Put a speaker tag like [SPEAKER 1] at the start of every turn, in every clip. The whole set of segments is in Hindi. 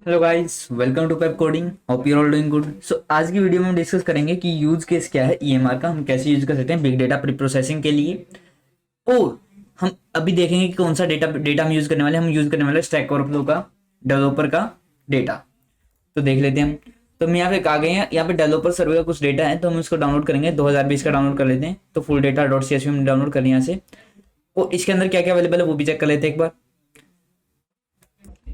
[SPEAKER 1] Hello guys, welcome to Pepcoding. Hope you all doing good. So आज की वीडियो में हम डिस्कस करेंगे कि यूज केस क्या है ईएमआर का, हम कैसे यूज कर सकते हैं बिग डेटा प्री प्रोसेसिंग के लिए। और हम अभी देखेंगे कि कौन सा डेटा डेटा हम यूज करने वाले हम यूज करने वाले स्टैक ओवरफ्लो का, डेवलपर का डेटा। तो देख लेते हैं हम। तो हम यहाँ पे आ गए हैं, यहाँ पे डेवलपर सर्वे का कुछ डेटा है, तो हम इसको डाउनलोड करेंगे। 2020 का डाउनलोड कर लेते हैं। तो full data dot C S V हम डाउनलोड कर लिया यहाँ से। और इसके अंदर क्या क्या अवेलेबल है वो भी चेक कर लेते हैं एक बार।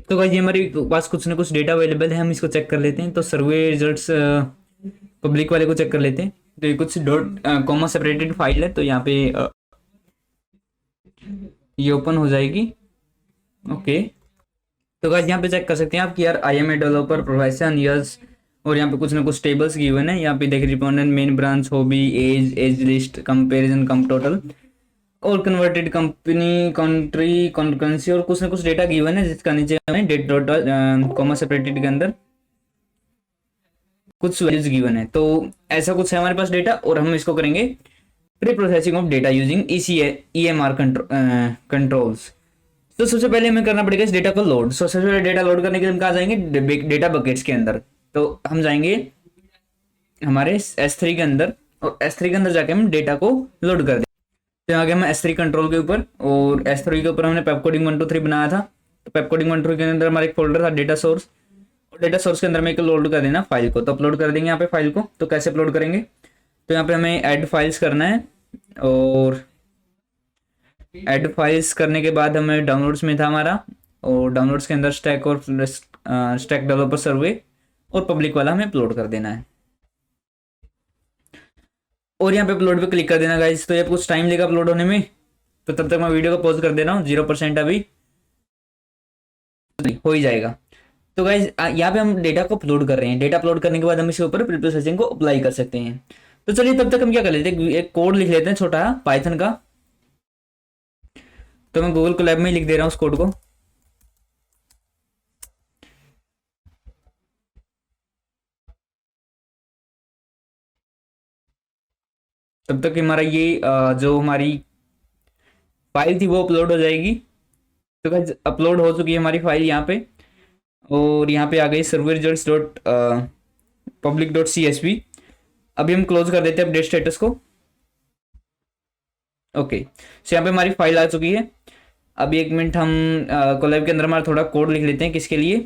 [SPEAKER 1] तो गाइस ये हमारे पास कुछ ना कुछ डेटा अवेलेबल है, हम इसको चेक कर लेते हैं। तो सर्वे रिजल्ट्स पब्लिक वाले को चेक कर लेते हैं। तो ये कुछ डॉट कॉमा सेपरेटेड फाइल है, तो यहाँ पे ये ओपन हो जाएगी। ओके, तो गाइस यहाँ पे चेक कर सकते हैं आप कि यार I am a developer profession yes. और यहाँ पे कुछ ना कुछ टेबल्स गिवन है। यहाँ पे देख रिपोर्टेंट main branch hobby as list comparison come total और कन्वर्टेड कंपनी कंट्री कॉन्करेंसी और कुछ ना कुछ डेटा गिवन है, जिसका नीचे हमें डेट डॉट कॉमा सेपरेटेड के अंदर कुछ वैल्यूज गिवन है। तो ऐसा कुछ है हमारे पास डेटा, और हम इसको करेंगे pre processing of data using EMR controls. तो सबसे पहले हमें करना पड़ेगा इस डेटा को लोड। सो सबसे पहले डेटा लोड करने के लिए हम कहाँ जाएंगे, डेटा बकेट्स के अंदर। तो हम जाएंगे हमारे S3 के अंदर, और S3 के अंदर जाके हम डेटा को लोड कर देंगे। तो आगे हम S3 कंट्रोल के ऊपर, और S3 के ऊपर हमने पेपकोडिंग 123 बनाया था। तो पेपकोडिंग 123 के अंदर हमारा एक फोल्डर था डेटा सोर्स, और डेटा सोर्स के अंदर में एक लोड कर देना फाइल को। तो अपलोड कर देंगे यहाँ पे फाइल को। तो कैसे अपलोड करेंगे, तो यहाँ पे हमें ऐड फाइल्स करना है, और ऐड फाइल्स करने के बाद हमें डाउनलोड्स में था हमारा, और डाउनलोड्स के अंदर स्टैक और स्टैक डेवलपर सर्वे और पब्लिक वाला हमें अपलोड कर देना है। और यहाँ पे अपलोड पे क्लिक कर देना गाइस। तो ये कुछ टाइम लेगा अपलोड होने में, तो तब तक मैं वीडियो को पॉज कर दे रहा हूँ। 0% अभी हो ही जाएगा। तो गाइस यहाँ पे हम डेटा को अपलोड कर रहे हैं। डेटा अपलोड करने के बाद हम इसके ऊपर प्री प्रोसेसिंग को अप्लाई कर सकते हैं। तो चलिए तब तक हम क्या कर लेते हैं, एक कोड लिख लेते हैं छोटा पाइथन का। तो मैं गूगल कोलैब में लिख दे रहा हूँ उस कोड को। तब तक हमारा ये जो हमारी फाइल थी वो अपलोड हो जाएगी। तो गाइस अपलोड हो चुकी है हमारी फाइल यहाँ पे, और यहाँ पे आ गई server results dot public dot C S V. अभी हम क्लोज कर देते हैं अपडेट स्टेटस को। ओके, सो यहाँ पे हमारी फाइल आ चुकी है। अभी एक मिनट, हम कोलैब के अंदर हमारा थोड़ा कोड लिख लेते हैं। किसके लिए,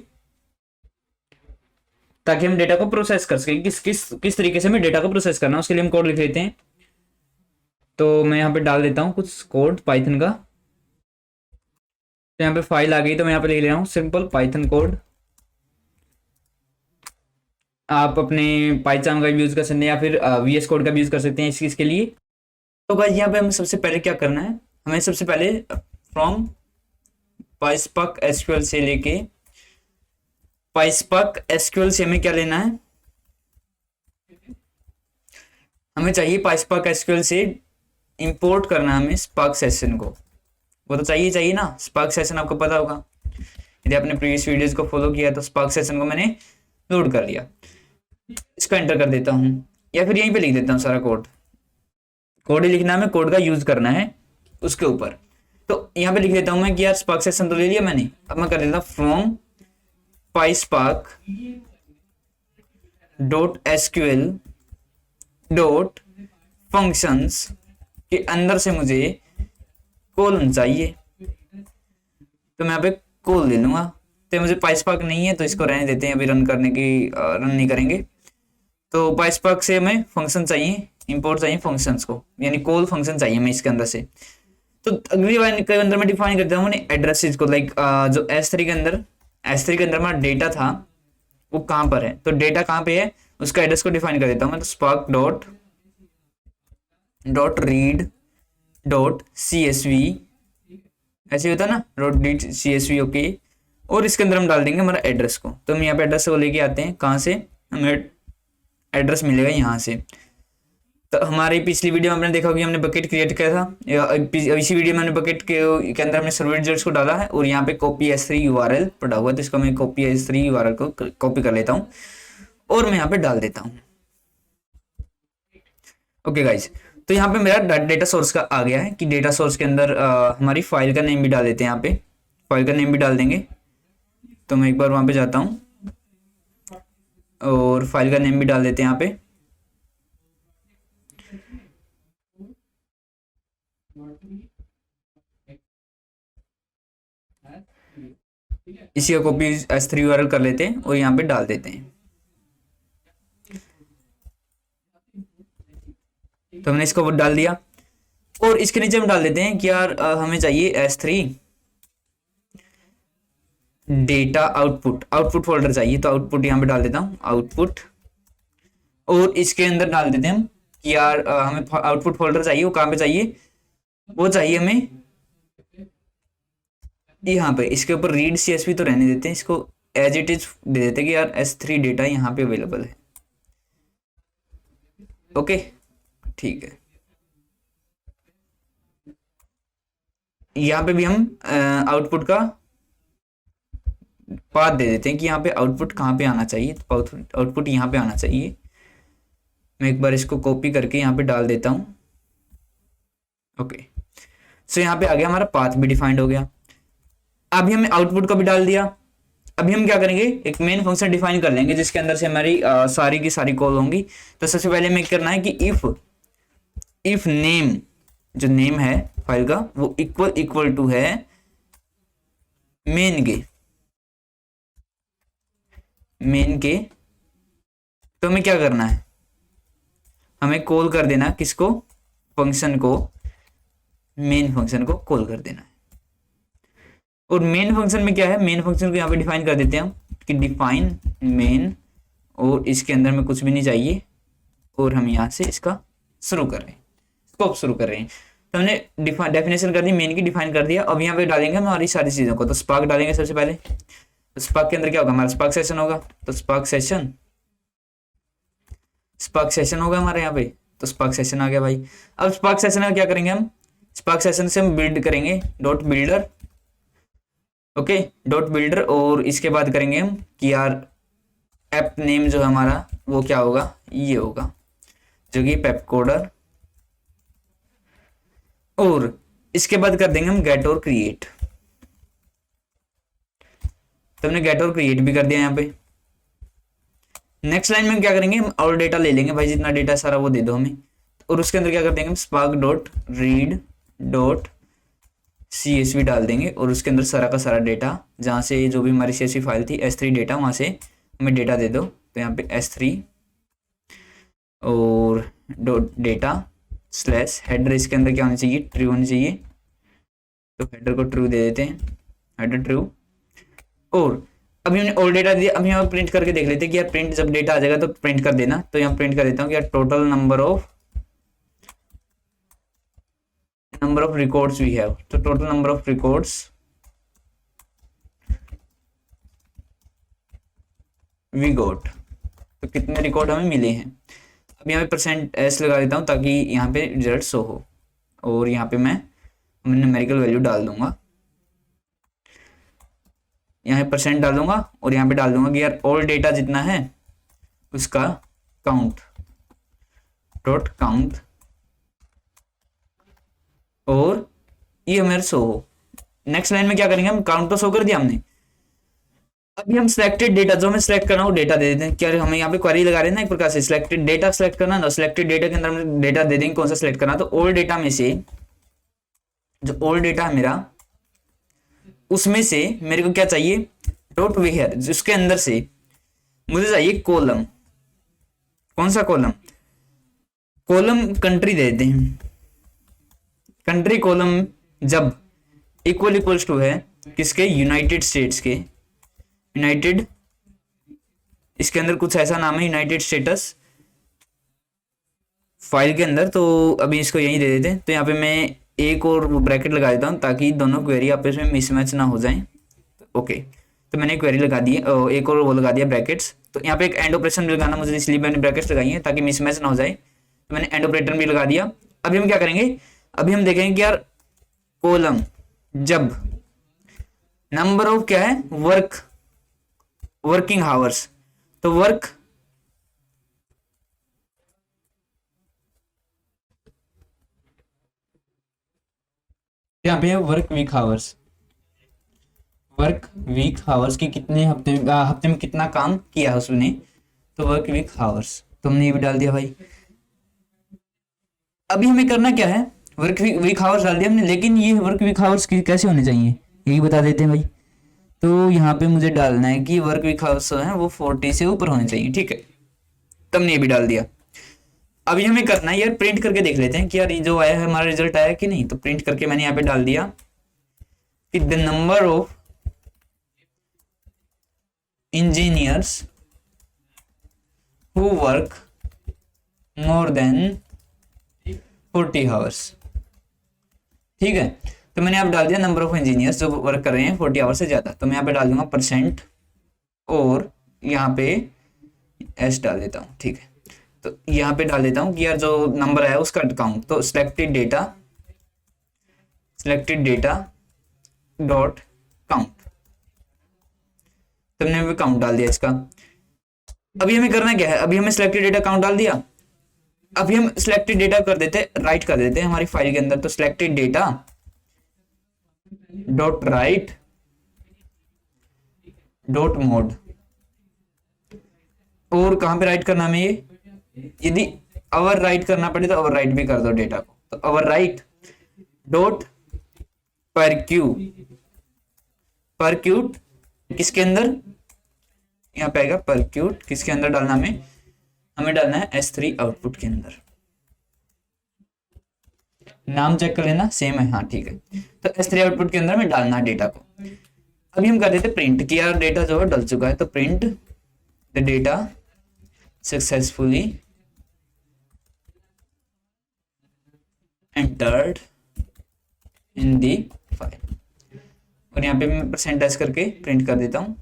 [SPEAKER 1] ताकि हम डेटा को प्रोसेस कर सकें। किस किस किस तरीके से हमें डेटा को प्रोसेस करना है उसके लिए हम कोड लिख लेते हैं। तो मैं यहाँ पे डाल देता हूँ कुछ कोड पाइथन का। तो यहाँ पे फाइल आ गई, तो मैं यहाँ पे ले रहा हूँ सिंपल पाइथन कोड। आप अपने पाइथन का यूज कर सकते हैं, या फिर VS कोड का भी यूज कर सकते हैं इस चीज के लिए। तो गाइस यहाँ पे हमें सबसे पहले क्या करना है, हमें सबसे पहले फ्रॉम पाइस्पार्क एसक्यूएल से लेके पाइस्पार्क एसक्यूएल से हमें क्या लेना है, हमें चाहिए पाइस्पार्क एसक्यूएल से इंपोर्ट करना है हमें स्पार्क सेशन को। वो तो चाहिए ना, स्पार्क सेशन आपको पता होगा, यदि आपने प्रीवियस वीडियोस को फॉलो किया तो स्पार्क सेशन को मैंने लोड कर लिया। इसको एंटर कर देता हूँ, या फिर यहीं पे लिख देता हूँ सारा कोड। कोड ही लिखना है, हमें कोड का यूज करना है उसके ऊपर। तो यहाँ पे लिख देता हूँ मैं कि यार स्पार्क सेशन तो ले लिया मैंने। अब मैं कर देता हूँ from PySpark dot SQL dot functions के अंदर से मुझे कोलन चाहिए, तो मैं यहाँ पे कोल ले लूंगा। तो मुझे पाइस्पार्क नहीं है, तो इसको रहने देते हैं, अभी रन नहीं करेंगे। तो पाइस्पार्क से हमें फंक्शन चाहिए, इंपोर्ट चाहिए फंक्शंस को, यानी कोल फंक्शन चाहिए हमें इसके अंदर से। तो अगली बार के अंदर मैं डिफाइन करता हूँ एड्रेसेस को, लाइक जो S3 के अंदर हमारा डेटा था वो कहाँ पर है, तो डेटा कहाँ पे है उसका एड्रेस को डिफाइन कर देता हूँ मैं। तो spark dot read dot CSV, ऐसे होता है ना, डॉट रीड CSV। ओके, और इसके अंदर हम डाल देंगे हमारा एड्रेस को। तो हम यहाँ पे एड्रेस को लेके आते हैं, कहाँ से हमें एड्रेस मिलेगा यहाँ से। तो हमारी पिछली वीडियो में आपने देखा कि हमने बकेट क्रिएट किया था, इसी वीडियो में हमने बकेट के अंदर हमने सर्वर रिजल्ट्स को डाला है, और यहाँ पे कॉपी S3 URL पड़ा हुआ है। तो इसको मैं कॉपी S3 URL को कॉपी कर लेता हूँ, और मैं यहाँ पे डाल देता हूँ। ओके गाइज, तो यहाँ पे मेरा डेटा सोर्स का आ गया है कि डेटा सोर्स के अंदर हमारी फाइल का नेम भी डाल देते हैं। यहाँ पे फाइल का नेम भी डाल देंगे। तो मैं एक बार वहाँ पे जाता हूँ, और फाइल का नेम भी डाल देते हैं यहाँ पे। इसी का कॉपी S3 URL कर लेते हैं और यहाँ पे डाल देते हैं। तो हमने इसको डाल दिया और इसके नीचे हम डाल देते हैं कि यार हमें चाहिए S3 डेटा आउटपुट फोल्डर चाहिए, तो आउटपुट यहाँ पे डाल देता हूँ आउटपुट। और इसके अंदर डाल देते हैं हम कि यार हमें आउटपुट फोल्डर चाहिए, वो कहाँ पे चाहिए, वो चाहिए हमें यहाँ पे। इसके ऊपर रीड CSV तो रहने देते हैं, इसको एज इट इज दे देते हैं कि यार S3 डेटा यहाँ पे अवेलेबल है। ओके ठीक है, यहाँ पे भी हम आउटपुट का पाथ दे देते हैं कि यहाँ पे आउटपुट कहाँ पे आना चाहिए, तो आउटपुट यहाँ पे आना चाहिए। मैं एक बार इसको कॉपी करके यहाँ पे डाल देता हूँ। ओके सो यहाँ पे आ गया, हमारा पाथ भी डिफाइंड हो गया। अभी हमने आउटपुट का भी डाल दिया। अभी हम क्या करेंगे, एक मेन फंक्शन डिफाइन कर लेंगे जिसके अंदर से हमारी सारी की सारी कॉल होंगी। तो सबसे पहले हमें करना है कि इफ नेम, जो नेम है फाइल का, वो इक्वल टू है मेन के, तो हमें क्या करना है, हमें कॉल कर देना किसको, फंक्शन को, मेन फंक्शन को कॉल कर देना है। और मेन फंक्शन में क्या है, मेन फंक्शन को यहाँ पे डिफाइन कर देते हैं हम कि डिफाइन मेन, और इसके अंदर में कुछ भी नहीं चाहिए, और हम यहाँ से इसका शुरू कर रहे हैं, स्कोप शुरू कर रहे हैं। तो हमने डेफिनेशन कर दी, मेन की डिफाइन कर दिया। अब यहाँ पे डालेंगे हम हमारी सारी चीज़ों को। तो स्पार्क डालेंगे सबसे पहले। तो स्पार्क के अंदर क्या होगा, हमारा स्पार्क सेशन होगा। तो स्पार्क सेशन होगा हमारे यहाँ पे। तो स्पार्क सेशन आ गया भाई। अब स्पार्क सेशन का क्या करेंगे हम, स्पार्क सेशन से हम बिल्ड करेंगे dot builder. Okay dot builder, और इसके बाद करेंगे हम कि यार ऐप नेम जो है हमारा वो क्या होगा, ये होगा जो कि पेप कोडर। और इसके बाद कर देंगे हम गेट और क्रिएट। तो हमने गेट और क्रिएट भी कर दिया यहाँ पे। नेक्स्ट लाइन में क्या करेंगे, हम और डेटा ले लेंगे भाई, जितना डेटा सारा वो दे दो हमें। और उसके अंदर क्या कर देंगे हम spark dot read dot CSV डाल देंगे, और उसके अंदर सारा का सारा डेटा, जहाँ से जो भी हमारी CSV फाइल थी S3 डेटा, वहाँ से हमें डेटा दे दो। तो यहाँ पे S3 और डॉट डेटा स्लैश हेडर, इसके अंदर क्या होना चाहिए, ट्रू होनी चाहिए। तो हेडर को ट्रू दे देते हैं, हेडर ट्रू। और अभी हमने ऑल डेटा दिया। अब यहाँ प्रिंट करके देख लेते हैं कि यार प्रिंट जब डेटा आ जाएगा तो प्रिंट कर देना। तो यहाँ प्रिंट कर देता हूँ कि यार total number of records we have. तो total number of records we got, तो कितने रिकॉर्ड हमें मिले हैं। अब यहाँ पे %s लगा देता हूँ ताकि यहाँ पे रिजल्ट शो हो, और यहाँ पे मैं न्यूमेरिकल वैल्यू डाल दूंगा। यहाँ पे % डाल दूंगा, और यहाँ पे डाल दूंगा कि यार ऑल डेटा जितना है उसका काउंट डॉट काउंट, और ये हमारे शो हो। नेक्स्ट लाइन में क्या करेंगे, हम काउंट तो शो कर दिया हमने। अभी हम सिलेक्टेड डेटा, जो हमें सिलेक्ट करना हो डेटा दे देते हैं। क्या हमें यहाँ पे क्वेरी लगा रहे हैं ना, एक प्रकार से सिलेक्टेड डेटा सिलेक्ट करना ना, सिलेक्टेड डेटा के अंदर हम डेटा दे देंगे कौन सा सिलेक्ट करना। तो ओल्ड डेटा में से, जो ओल्ड डेटा है मेरा, उसमें से मेरे को क्या चाहिए, डॉट वेयर, जिसके अंदर से मुझे चाहिए कॉलम। कौन सा कॉलम, कॉलम कंट्री दे देते हैं। कंट्री कॉलम जब इक्वल्स टू है किसके, यूनाइटेड स्टेट्स के। यूनाइटेड, इसके अंदर कुछ ऐसा नाम है यूनाइटेड स्टेटस फाइल के अंदर। तो अभी इसको यहीं दे देते हैं। तो यहाँ पे मैं एक और ब्रैकेट लगा देता हूँ ताकि दोनों क्वेरी आपस में मिसमैच ना हो जाए। ओके तो मैंने क्वेरी लगा दी है, एक और वो लगा दिया ब्रैकेट्स। तो यहाँ पे एक एंड ऑपरेशन भी लगाना मुझे, इसलिए मैंने ब्रैकेट्स लगाई है ताकि मिसमैच ना हो जाए। तो मैंने एंड ऑपरेटर भी लगा दिया। अभी हम क्या करेंगे, अभी हम देखेंगे कि यार कॉलम जब नंबर ऑफ क्या है, वर्किंग आवर्स। तो वर्क यहाँ पे है work week hours, work week hours की कितने हफ्ते में कितना काम किया है उसने। तो वर्क वीक आवर्स, तो हमने ये भी डाल दिया भाई। अभी हमें करना क्या है, वर्क वीक आवर्स डाल दिया हमने, लेकिन ये वर्क वीक आवर्स कैसे होने चाहिए यही बता देते हैं भाई। तो यहाँ पे मुझे डालना है कि वर्क वीक आवर्स है वो 40 से ऊपर होने चाहिए, ठीक है। तब ने ये भी डाल दिया। अभी हमें करना है यार, प्रिंट करके देख लेते हैं कि यार ये जो आया है हमारा रिजल्ट आया कि नहीं। तो प्रिंट करके मैंने यहाँ पे डाल दिया कि the number of engineers who work more than 40 hours, ठीक है। तो मैंने यहाँ पे डाल दिया नंबर ऑफ इंजीनियर्स जो वर्क कर रहे हैं 40 आवर्स से ज्यादा। तो मैं यहाँ पे डाल दूंगा परसेंट और यहाँ पे एस डाल देता हूँ, ठीक है। तो यहाँ पे डाल देता हूँ कि यार जो नंबर आया उसका काउंट। तो सिलेक्टेड डेटा डॉट काउंट, तो हमने काउंट डाल दिया इसका। अभी हमें करना क्या है, अभी हमें सिलेक्टेड डेटा काउंट डाल दिया। अभी हम सिलेक्टेड डेटा कर देते, राइट कर देते हैं हमारी फाइल के अंदर। तो selected data dot right dot mode, और कहां पे राइट करना हमें ये, यदि अवर राइट करना पड़े तो अवर राइट भी कर दो डेटा को। तो अवर राइट डॉट परक्यूट किसके अंदर, यहाँ पे आएगा परक्यूट, किसके अंदर डालना हमें डालना है S3 आउटपुट के अंदर। नाम चेक कर लेना सेम है, हाँ ठीक है। तो S3 आउटपुट के अंदर में डालना है डेटा को। अभी हम कर देते प्रिंट कि यार डेटा जो है डल चुका है। तो print the data successfully entered in the file, और यहाँ पे मैं परसेंटेज करके प्रिंट कर देता हूँ।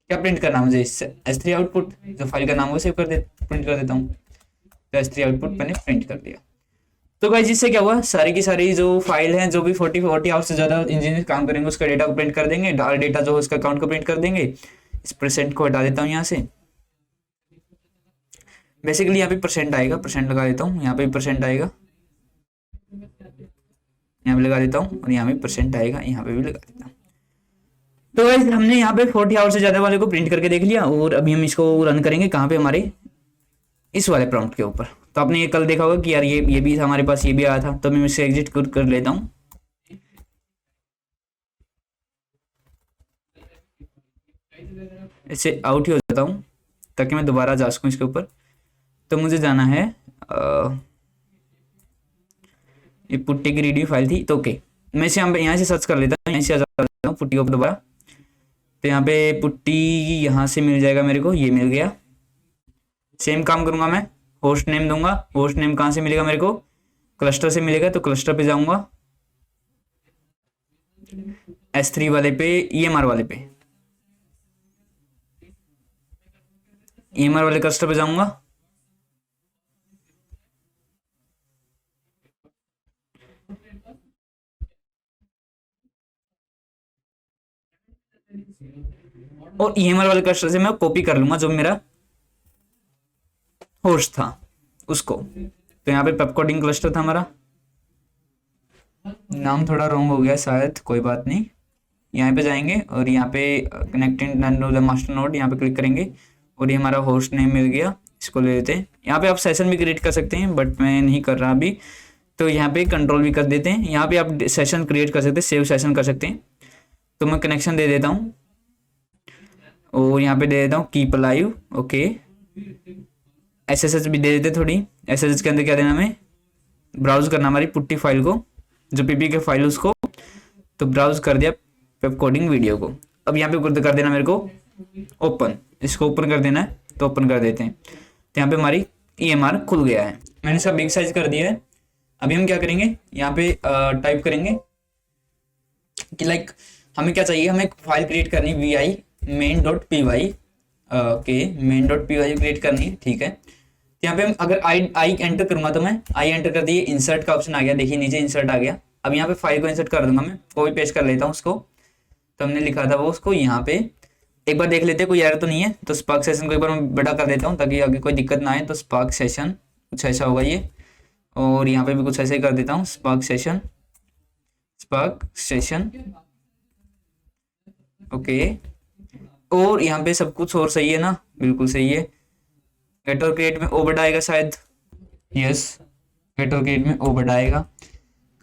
[SPEAKER 1] क्या प्रिंट करना मुझे, S3 आउटपुट, जो फाइल का नाम है वो सेव कर दे, प्रिंट कर देता हूँ। तो S3 आउटपुट मैंने प्रिंट कर दिया। तो गाइस इससे क्या हुआ, सारी की सारी जो फाइल है जो भी 40 आवर्स से ज्यादा इंजीनियर काम करेंगे उसका डेटा को प्रिंट कर देंगे। डेटा जो है उसका अकाउंट को प्रिंट कर देंगे। इस परसेंट को हटा देता हूँ यहाँ से। बेसिकली यहाँ पे परसेंट आएगा, परसेंट लगा देता हूँ। यहाँ पे भी परसेंट आएगा, यहाँ पे लगा देता हूँ, और यहाँ पे परसेंट आएगा, यहाँ पे भी लगा देता हूँ। तो गाइस हमने यहाँ पे 40 आवर्स से ज्यादा वाले को प्रिंट करके देख लिया, और अभी हम इसको रन करेंगे कहाँ पे, हमारे इस वाले प्रॉम्प्ट के ऊपर। तो आपने ये कल देखा होगा कि यार ये भी हमारे पास ये भी आया था। तो मैं इसे एग्जिट कर लेता हूँ। इससे आउट ही हो जाता हूँ ताकि मैं दोबारा जा सकूँ इसके ऊपर। तो मुझे जाना है, ये पुट्टी की रेडियो फाइल थी, तो ओके मैं इसे यहाँ से सर्च कर लेता हूँ, यहाँ से आ जाता हूँ पुट्टी को दोबारा। तो यहाँ पे पुट्टी यहाँ से मिल जाएगा मेरे को, ये मिल गया। सेम काम करूंगा मैं, होस्ट नेम दूंगा। होस्ट नेम कहाँ से मिलेगा मेरे को, क्लस्टर से मिलेगा। तो क्लस्टर पे जाऊंगा, S3 वाले पे, EMR वाले पे, EMR वाले क्लस्टर पे जाऊंगा। और EMR वाले क्लस्टर से मैं कॉपी कर लूंगा जो मेरा होस्ट था उसको। तो यहाँ पे पेपकोडिंग क्लस्टर था हमारा, नाम थोड़ा रॉन्ग हो गया शायद, कोई बात नहीं। यहाँ पे जाएंगे और यहाँ पे कनेक्टिंग द मास्टर नोड, यहाँ पे क्लिक करेंगे और ये हमारा होस्ट नेम मिल गया। इसको ले लेते हैं। यहाँ पे आप सेशन भी क्रिएट कर सकते हैं, बट मैं नहीं कर रहा अभी। तो यहाँ पे कंट्रोल भी कर देते हैं। यहाँ पे आप सेशन क्रिएट कर सकते हैं, सेव सेशन कर सकते हैं। तो मैं कनेक्शन दे देता हूँ और यहाँ पे दे देता हूँ कीप अलाइव, ओके। SSH भी दे देते थोड़ी। SSH के अंदर क्या देना, हमें ब्राउज करना हमारी पुट्टी फाइल को, जो PPK फाइल उसको। तो ब्राउज कर दिया वेब कोडिंग वीडियो को। अब यहाँ पे कर देना मेरे को ओपन, इसको ओपन कर देना है। तो ओपन कर देते हैं। तो यहाँ पे हमारी EMR खुल गया है। मैंने इसका बिग साइज कर दिया है। अभी हम क्या करेंगे, यहाँ पे टाइप करेंगे कि लाइक हमें क्या चाहिए, हमें एक फाइल क्रिएट करनी vi main.py, okay main.py create करनी है, ठीक है। यहाँ पे हम अगर आई एंटर करूंगा तो मैं आई एंटर कर दिए, इंसर्ट का ऑप्शन आ गया, देखिए नीचे इंसर्ट आ गया। अब यहाँ पे फाइल को इंसर्ट कर दूंगा मैं, कॉपी पेस्ट कर लेता हूँ उसको। तो हमने लिखा था वो, उसको यहाँ पे एक बार देख लेते हैं कोई एरर तो नहीं है। तो स्पार्क सेशन को एक बार मैं बड़ा कर देता हूँ ताकि आगे कोई दिक्कत ना आए। तो स्पार्क सेशन कुछ ऐसा होगा ये, और यहाँ पे भी कुछ ऐसे ही कर देता हूँ, spark session spark session, okay. और यहाँ पे सब कुछ और सही है ना, बिल्कुल सही है। गेट और क्रिएट में ओवर्ड आएगा शायद, यस गेट और क्रिएट में ओवर्ड आएगा।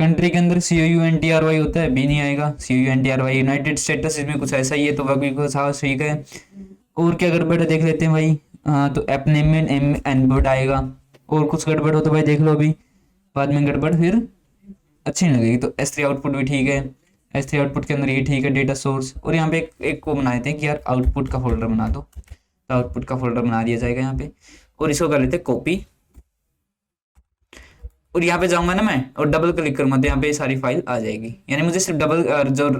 [SPEAKER 1] कंट्री के अंदर COUNTRY होता है, भी नहीं आएगा COUNTRY। यूनाइटेड स्टेटस इसमें कुछ ऐसा ही है, तो बाकी कुछ हाँ ठीक है। और क्या गड़बड़ है देख लेते हैं भाई। हाँ तो ऐप नेम में एनवर्ड आएगा। और कुछ गड़बड़ हो तो भाई देख लो अभी, बाद में गड़बड़ फिर अच्छी नहीं लगेगी। तो S3 आउटपुट भी ठीक है, S3 आउटपुट के अंदर ये ठीक है, डेटा सोर्स। और यहाँ पे एक को बना देते हैं कि यार आउटपुट का फोल्डर बना दो, तो आउटपुट का फोल्डर बना दिया जाएगा यहाँ पे। और इसको कर लेते हैं कॉपी, और यहाँ पे जाऊंगा ना मैं और डबल क्लिक करूंगा तो यहाँ पे सारी फाइल आ जाएगी। यानी मुझे सिर्फ डबल जो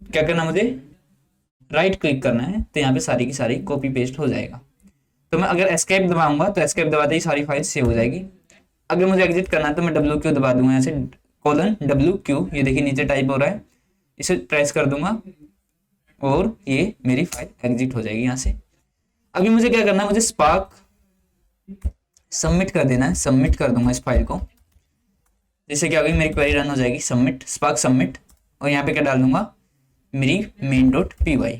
[SPEAKER 1] क्या करना, मुझे राइट क्लिक करना है, तो यहाँ पे सारी की सारी कॉपी पेस्ट हो जाएगा। तो मैं अगर एस्केप दबाऊंगा तो एस्केप दबाते ही सारी फाइल सेव हो जाएगी। अगर मुझे एग्जिट करना है तो मैं WQ दबा दूंगा, यहाँ से :WQ, ये देखिए नीचे टाइप हो रहा है, इसे प्रेस कर दूंगा और ये मेरी फाइल एग्जिट हो जाएगी यहाँ से। अभी मुझे क्या करना है, मुझे स्पार्क सबमिट कर देना है, सबमिट कर दूंगा इस फाइल को। जैसे क्या होगी, मेरी क्वेरी रन हो जाएगी, सबमिट स्पार्क सबमिट। और यहाँ पे क्या डाल दूंगा, मेरी main.py।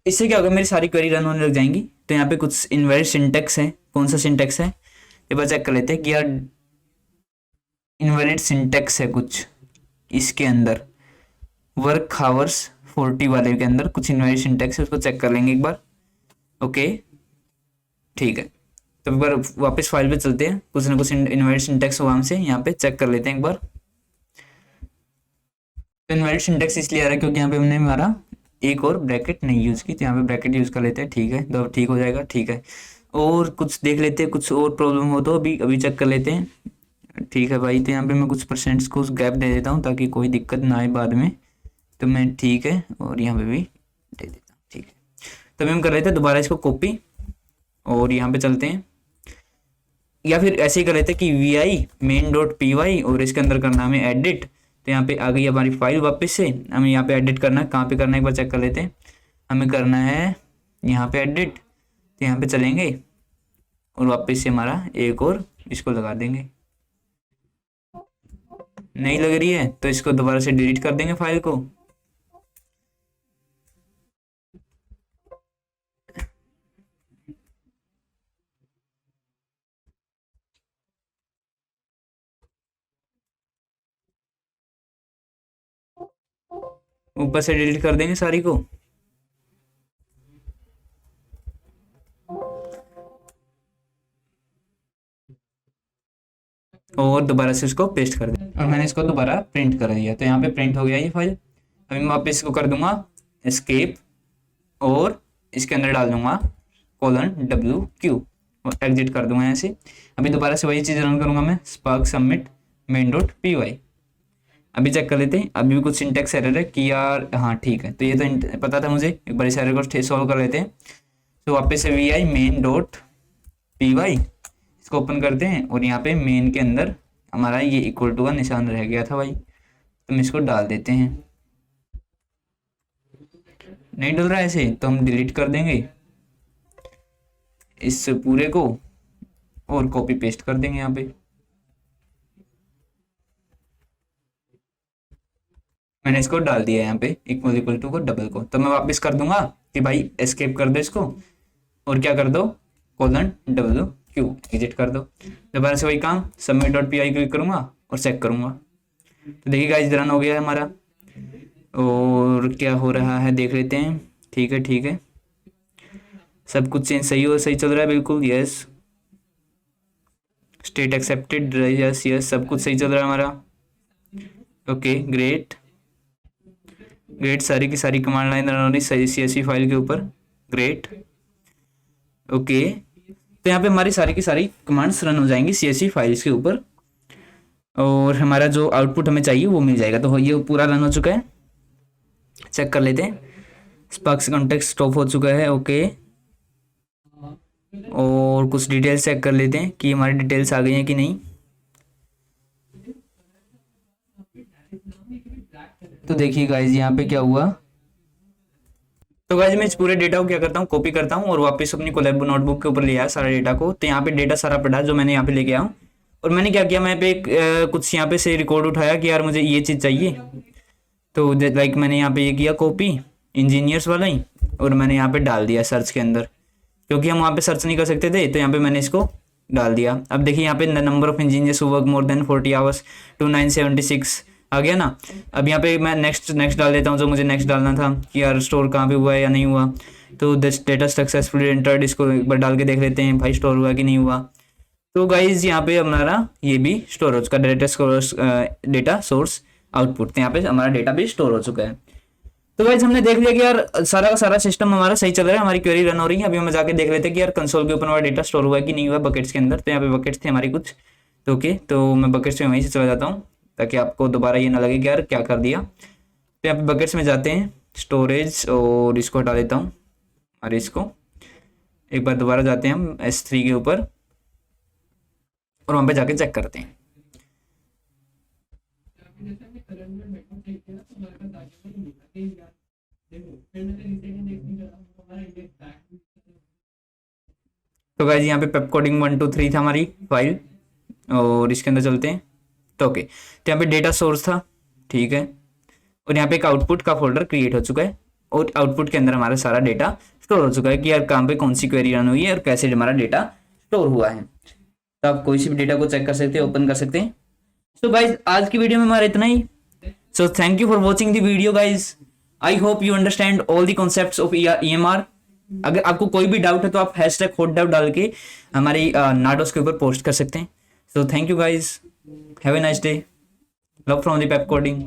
[SPEAKER 1] इससे क्या होगा, मेरी सारी क्वेरी रन होने लग जाएंगी। तो यहाँ पे कुछ इनवैलिड सिंटेक्स है, कौन सा सिंटेक्स है ये बार चेक कर लेते हैं कि यार इनवैलिड सिंटेक्स है कुछ इसके अंदर, वर्क आवर्स 40 वाले के अंदर कुछ इनवैलिड सिंटेक्स है, उसको चेक कर लेंगे एक बार। ओके ठीक है, तो एक बार वापस फाइल पे चलते हैं, कुछ ना कुछ इनवैलिड सिंटेक्स होगा, हमसे यहाँ पे चेक कर लेते हैं एक बार। तो इनवैलिड सिंटेक्स इसलिए आ रहा है क्योंकि यहाँ पे हमने हमारा एक और ब्रैकेट नहीं यूज की, तो यहाँ पे ब्रैकेट यूज कर लेते हैं, ठीक है, तो अब ठीक हो जाएगा, ठीक है। और कुछ देख लेते हैं, कुछ और प्रॉब्लम हो तो अभी चेक कर लेते हैं, ठीक है भाई। तो यहाँ पे मैं कुछ परसेंट्स को गैप दे देता हूँ ताकि कोई दिक्कत ना आए बाद में, तो मैं ठीक है, और यहाँ पे भी दे देता हूँ, ठीक है। तो अभी हम कर लेते हैं दोबारा इसको कॉपी, और यहाँ पे चलते हैं, या फिर ऐसे ही कर लेते हैं कि VI main.py और इसके अंदर करना हमें एडिट। तो यहाँ पे आ गई हमारी फाइल वापस से, हमें यहाँ पे एडिट करना है, कहाँ पे करना है एक बार चेक कर लेते हैं। हमें करना है यहाँ पे एडिट, तो यहाँ पे चलेंगे और वापस से हमारा एक और इसको लगा देंगे। नहीं लग रही है तो इसको दोबारा से डिलीट कर देंगे फाइल को। ऊपर से डिलीट कर देंगे सारी को। और दोबारा से इसको पेस्ट कर दें, और मैंने इसको दोबारा प्रिंट कर दिया, तो यहाँ पे प्रिंट हो गया ये फाइल। अभी मैं वापस इसको कर दूंगा एस्केप, और इसके अंदर डाल दूंगा :WQ और एग्जिट कर दूंगा यहाँ से। अभी दोबारा से वही चीज़ रन करूंगा मैं, स्पार्क सबमिट main.py। अभी चेक कर लेते हैं, अभी भी कुछ सिंटेक्स एरर है कि यार, हाँ ठीक है, तो ये तो पता था मुझे, एक बार इस एरर को सॉल्व कर लेते हैं। तो वापस से VI main.py इसको ओपन करते हैं, और यहाँ पे मेन के अंदर हमारा ये इक्वल टू का निशान रह गया था भाई, तो हम इसको डाल देते हैं। नहीं डल रहा है ऐसे, तो हम डिलीट कर देंगे इस पूरे को और कॉपी पेस्ट कर देंगे यहाँ पे। मैंने इसको डाल दिया यहाँ पे इक्वल टू को डबल को। तो मैं वापस कर दूंगा कि भाई एस्केप कर दो इसको, और क्या कर दो :WQ एग्जिट कर दो। दोबारा से वही काम, submit.py क्लिक करूंगा और चेक करूंगा, तो देखिए गाइस रन हो गया है हमारा। और क्या हो रहा है देख लेते हैं, ठीक है ठीक है, सब कुछ चेंज सही चल रहा है बिल्कुल, yes state accepted, yes yes सब कुछ सही चल रहा है हमारा। ओके ग्रेट ग्रेट, सारी की सारी कमांड लाइन रन हो रही सही CSV फाइल के ऊपर, ग्रेट ओके। तो यहाँ पे हमारी सारी की सारी कमांड्स रन हो जाएंगी CSV फाइल्स के ऊपर, और हमारा जो आउटपुट हमें चाहिए वो मिल जाएगा। तो ये पूरा रन हो चुका है, चेक कर लेते हैं। स्पार्क से कॉन्टेक्स्ट स्टॉप हो चुका है, ओके। और कुछ डिटेल्स चेक कर लेते हैं कि हमारी डिटेल्स आ गई हैं कि नहीं। तो देखिए गाइज यहाँ पे क्या हुआ, तो गाइज मैं इस पूरे डेटा को क्या करता हूँ, कॉपी करता हूँ और वापस अपनी कोलैब नोटबुक के ऊपर ले आया सारा डेटा को। तो यहाँ पे डेटा सारा पड़ा जो मैंने यहाँ पे लेके आया हूँ, और मैंने क्या किया, मैं पे एक कुछ यहाँ पे से रिकॉर्ड उठाया कि यार मुझे ये चीज़ चाहिए, तो लाइक मैंने यहाँ पे ये किया कॉपी इंजीनियर्स वाला ही, और मैंने यहाँ पे डाल दिया सर्च के अंदर, क्योंकि हम वहाँ पे सर्च नहीं कर सकते थे, तो यहाँ पे मैंने इसको डाल दिया। अब देखिए यहाँ पे number of engineers who work more than 40 hours to 976 आ गया ना। अब यहाँ पे मैं नेक्स्ट डाल देता हूँ, जो मुझे नेक्स्ट डालना था कि यार स्टोर कहाँ पे हुआ है या नहीं हुआ। तो दिस डेटा सक्सेसफुली एंटर्ड, इसको एक बार डाल के देख लेते हैं भाई स्टोर हुआ कि नहीं हुआ। तो गाइज यहाँ पे हमारा ये भी स्टोर हो चुका, डेटा सोर्स आउटपुट, यहाँ पे हमारा डेटा भी स्टोर हो चुका है। तो गाइज हमने देख लिया कि यार सारा का सारा सिस्टम हमारा सही चल रहा है, हमारी क्वेरी रन हो रही है। अभी हम जाके देख लेते हैं कि यार कंसोल के ऊपर हमारा डेटा स्टोर हुआ है कि नहीं हुआ बकेट्स के अंदर। तो यहाँ पे बकेट्स थे हमारी कुछ, तो ओके, तो मैं बकेट्स में वहीं से चला जाता हूँ ताकि आपको दोबारा ये ना लगे कि यार क्या कर दिया। तो यहाँ पे बकेट्स में जाते हैं, स्टोरेज, और इसको हटा देता हूँ, और इसको एक बार दोबारा जाते हैं हम S3 के ऊपर, और वहाँ पे जाके चेक करते हैं। तो गाइस यहाँ पे पेप कोडिंग 1 2 3 था हमारी फाइल, और इसके अंदर चलते हैं। तो ओके, तो यहाँ पे डेटा सोर्स था, ठीक है, और यहाँ पे एक आउटपुट का फोल्डर क्रिएट हो चुका है, और आउटपुट के अंदर हमारा सारा डेटा स्टोर हो चुका है कि यार कहाँ पे कौन सी क्वेरी रन हुई है और कैसे हमारा डेटा स्टोर हुआ है। तो आप कोई सी भी डेटा को चेक कर सकते हैं, ओपन कर सकते हैं। सो गाइज आज की वीडियो में हमारा इतना ही। So thank you for watching the video guys. I hope you understand all the concepts of EMR। अगर आपको कोई भी डाउट है तो आप #HotDoubt डाल के हमारी नाडोस के ऊपर पोस्ट कर सकते हैं। सो thank you guys, have a nice day, love from the Pep coding.